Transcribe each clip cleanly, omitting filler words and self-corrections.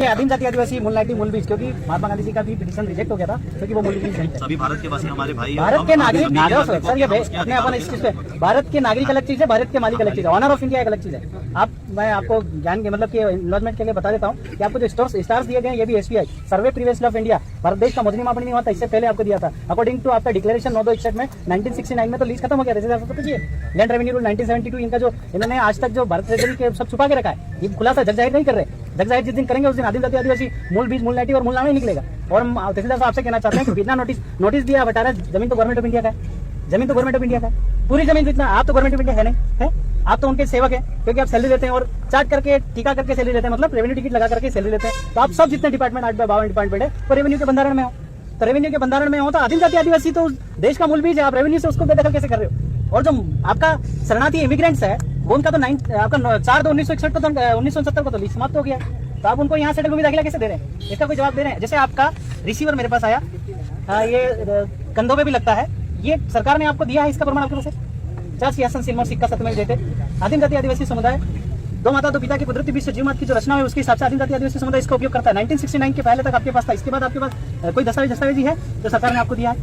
आदिम जाति आदिवासी मूल नाइटी मूल बीज, क्योंकि महात्मा गांधी जी का भी पिटीशन रिजेक्ट हो गया था क्योंकि वो मूल बीज नहीं थे। सभी भारत के वासी हमारे भाई, भारत के नागरिक सर, ये अपने अपन इस चीज पे, भारत के नागरिक अलग चीज है, भारत के मालिक अलग चीज है, ऑनर ऑफ इंडिया एक अलग चीज है। मैं आपको ज्ञान के मतलब कि इन्वेस्टमेंट के लिए बता देता हूँ कि आपको जो स्टार्स दिए गए ये भी SBI survey previous of India, Bharat देश का मजनी मापन नहीं हुआ था, इससे पहले आपको दिया था। अकॉर्डिंग टू आपका डिक्लेरेशन 9/2/61 में 1969 में तो लीज खत्म हो गया था। जैसे पूछिए लैंड रेवेन्यू रूल 1972, इनका जो इन्होंने आज तक जो भारत ट्रेजरी के सब छुपा के रखा है, ये खुलासा जग जाहिर नहीं कर रहे। जग जाहिर जिस दिन करेंगे उस दिन आदिम जाति आदिवासी मूल बीज मूल नाइटी और मूल नाम ही निकलेगा। और हम तहसीलदार साहब आपसे कहना चाहते हैं कि बिना नोटिस दिया बता जमीन तो गवर्नमेंट ऑफ इंडिया का है, जमीन तो गवर्नमेंट ऑफ इंडिया का है, पूरी जमीन जितना आप तो गवर्नमेंट ऑफ इंडिया है नहीं है, आप तो उनके सेवक हैं, क्योंकि आप सैलरी लेते हैं और चार्ट करके टीका करके सैलरी लेते हैं, मतलब रेवेन्यू टिकट लगा करके सैलरी लेते हैं। तो आप सब जितने डिपार्टमेंट 8/52 डिपार्टमेंट है वो रेवेन्यू के बंधारण में हो, तो रेवेन्यू के बंधारण में हो तो आदिम जाति आदिवासी तो देश का मूल बीज है, आप रेवेन्यू से उसको बेदखल कैसे कर रहे हो? और जो आपका शरणार्थी इमिग्रेंट्स है वो उनका तो आपका 4/2/1961 को तो 1969 को तो लीज समाप्त हो गया, तो आप उनको यहाँ सेटल भूमि दाखिला कैसे दे रहे हैं? इसका कोई जवाब दे रहे हैं? जैसे आपका रिसीवर मेरे पास आया, ये कंधों पे भी लगता है, ये सरकार ने आपको दिया है, इसका प्रमाण आपके पास है? 50 सिंहासन सिल्वर सिक्का सतमें देते आदिम जाति आदिवासी समुदाय, दो माता दो पिता की कुदरती बीच से जीवमात की जो रचना है उसके हिसाब से आदिम जाति आदिवासी समुदाय इसका उपयोग करता है। 1969 के पहले तक आपके पास था, इसके बाद आपके पास कोई दस्तावेज ही है जो सरकार ने आपको दिया है?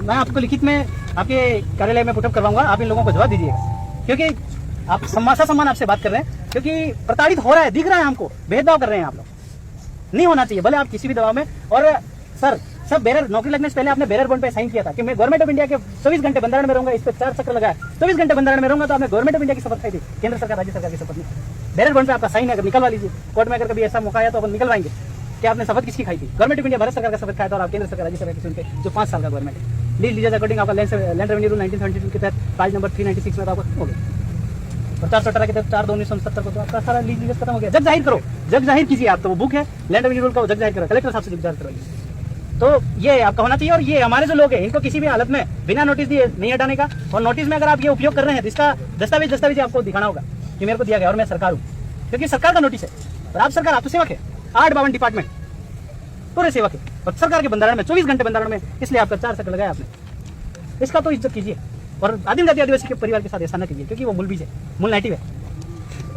मैं आपको लिखित में आपके कार्यालय में पुटअप करवाऊंगा, आप इन लोगों को जवाब दीजिएगा, क्योंकि आप सम्मान आपसे बात कर रहे हैं, क्योंकि प्रताड़ित हो रहा है, दिख रहा है हमको, भेदभाव कर रहे हैं आप लोग, नहीं होना चाहिए भले आप किसी भी दबाव में। और सर सब बेरर नौकरी लगने से पहले आपने बेरर बॉन्ड पे साइन किया था कि मैं गवर्नमेंट ऑफ इंडिया के 24 घंटे बंधारण में रहूंगा, इस पर 4 चक्र लगाया, 24 घंटे बंधारण में रहूंगा, तो आपने गवर्नमेंट ऑफ इंडिया की शपथ खाई थी, केंद्र सरकार राज्य सरकार की शपथ में। बेरर बॉन्ड पे आपका साइन है, अगर निकलवा लीजिए, कोर्ट में अगर कभी ऐसा मौका आया तो अपन निकलवाएंगे कि आपने शपथ किसकी खाई थी? गवर्नमेंट ऑफ इंडिया भारत सरकार का शपथ खाया था और आप केंद्र सरकार राज्य सरकार की सुनते जो 5 साल का गवर्नमेंट है। लीज लीजेज अकॉर्डिंग आपका लैंड रेवेन्यू रूल 1972 के तहत पेज नंबर 396 में तो आपको हो गया, और 418 के तहत 4/2/1970 को तो आपका सारा लीज लीजेज खत्म हो गया। जग जाहिर करो, जग जाहिर कीजिए, आप तो वो बुक है लैंड रेवेन्यू रूल का, जग जाहिर करो, कलेक्टर साहब से जग जाहिर करवाइए। तो ये आपका होना चाहिए। और ये हमारे जो लोग हैं इनको किसी भी हालत में बिना नोटिस दिए नहीं हटाने का, और नोटिस में अगर आप ये उपयोग कर रहे हैं तो इसका दस्तावेज आपको दिखाना होगा कि मेरे को दिया गया और मैं सरकार हूँ, क्योंकि सरकार का नोटिस है और आप सरकार, आप तो सेवक है, 8/52 डिपार्टमेंट पूरे सेवक है और सरकार के बंधारण में 24 घंटे बंधारण में, इसलिए आपका 4 चक्कर लगाया आपने, इसका तो इज्जत कीजिए। और आदिम जाति आदिवासी के परिवार के साथ ऐसा न कीजिए, क्योंकि वो मूल बीज है, मूल नाइटिव है।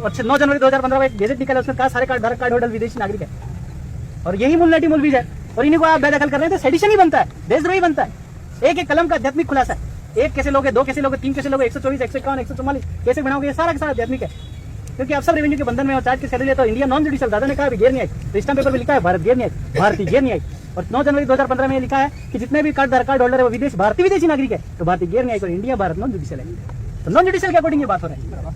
और 9 जनवरी 2015 में एक गेजेट निकला, उसमें कहा सारे धारक कार्ड होल्डर विदेशी नागरिक है, और यही मूल नाइटिव मूल बीज है, और इन्हीं को आप बेदखल कर रहे हैं तो सेडिशन ही बनता है, देशद्रोही बनता है। एक एक कलम का आध्यात्मिक खुलासा है, 1 कैसे लोगे, 2 कैसे लोगे, 3 कैसे लोगे, 124, 151, 144 कैसे बनाओगे, ये सारा का सारा आध्यात्मिक है, क्योंकि आप सब रेवेन्यू के बंधन में और चार्ज के सैलरी लेते हो। इंडिया नॉन जुडिशियल, दादा ने कहा गैर न्यायिक, तो स्टैम्प पेपर में लिखा है भारत गैर न्यायिक, भारतीय गैर न्यायिक। और 9 जनवरी 2015 में लिखा है कि जितने भी कार्ड होल्डर है वो विदेश भारतीय विदेशी नागरिक है, तो भारतीय गैर न्यायिक, और इंडिया भारत नॉन जुडिशियल है। तो नॉन जुडिशियल के अकॉर्डिंग ये बात हो रही है,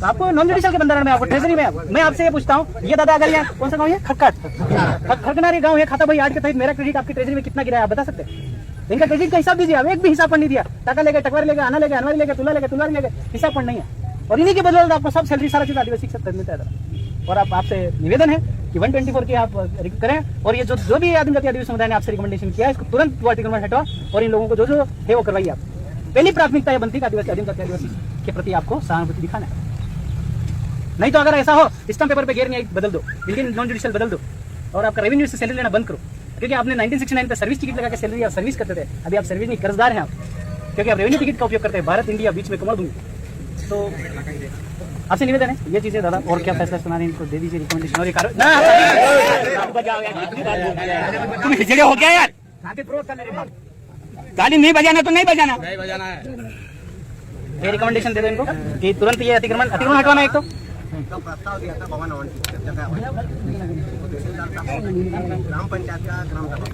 तो आपको नॉन जुडिशियल के बंधारण में, आपको ट्रेजरी में, मैं आपसे ये पूछता हूँ, ये दादा अगर यहाँ कौन सा गाँव है, खटकनारी गाँव है, खाता भाई 8 के तहत मेरा क्रेडिट आपकी ट्रेजरी में कितना गिरा है आप बता सकते हैं? इनका क्रेडिट का हिसाब दीजिए, आप एक भी हिसाब पर नहीं दिया, टाका लेके टकवर लेके, आना लेके अनवारी लेके, तुला लेके हिसाब पर नहीं है, और इन्हीं के बदौलत आपको सब सैलरी सारा चीज आदिवासी से मिलता है। और आपसे निवेदन है कि 124 की आप करें, और ये जो भी आदिम जाति आदिवासी समुदाय ने आपसे रिकमेंडेशन किया है इसको तुरंत वो अतिक्रमण हटाओ, और इन लोगों को जो है वो करवाइए। आप पहली प्राथमिकता ये बनती है आदिवासी आदिम जाति आदिवासी के प्रति आपको सहानुभूति दिखाना है। नहीं तो अगर ऐसा हो स्टैम्प पेपर पे गैर न्यायिक बदल दो, इंडियन नॉन जुडिशियल बदल दो, और आपका रेवेन्यू से सैलरी लेना बंद करो, क्योंकि आपने 1969 पे सर्विस टिकट लगा के सैलरी आप सर्विस करते थे, अभी आप सर्विस नहीं, कर्जदार हैं आप, क्योंकि आप रेवेन्यू टिकट का उपयोग करते हैं, भारत इंडिया बीच में कमल भूमि। तो आपसे निवेदन है ये चीजें दादा, और क्या फैसला सुना रहे हैं इनको दे दीजिए रिकमेंडेशन। और ये तुम हिजड़े हो गया यार, ताली नहीं बजाना तो नहीं बजाना है, ये रिकमेंडेशन दे दो इनको कि तुरंत ये अतिक्रमण हटवाना। एक तो प्रस्ताव दिया था भवन ग्राम पंचायत का ग्राम सभा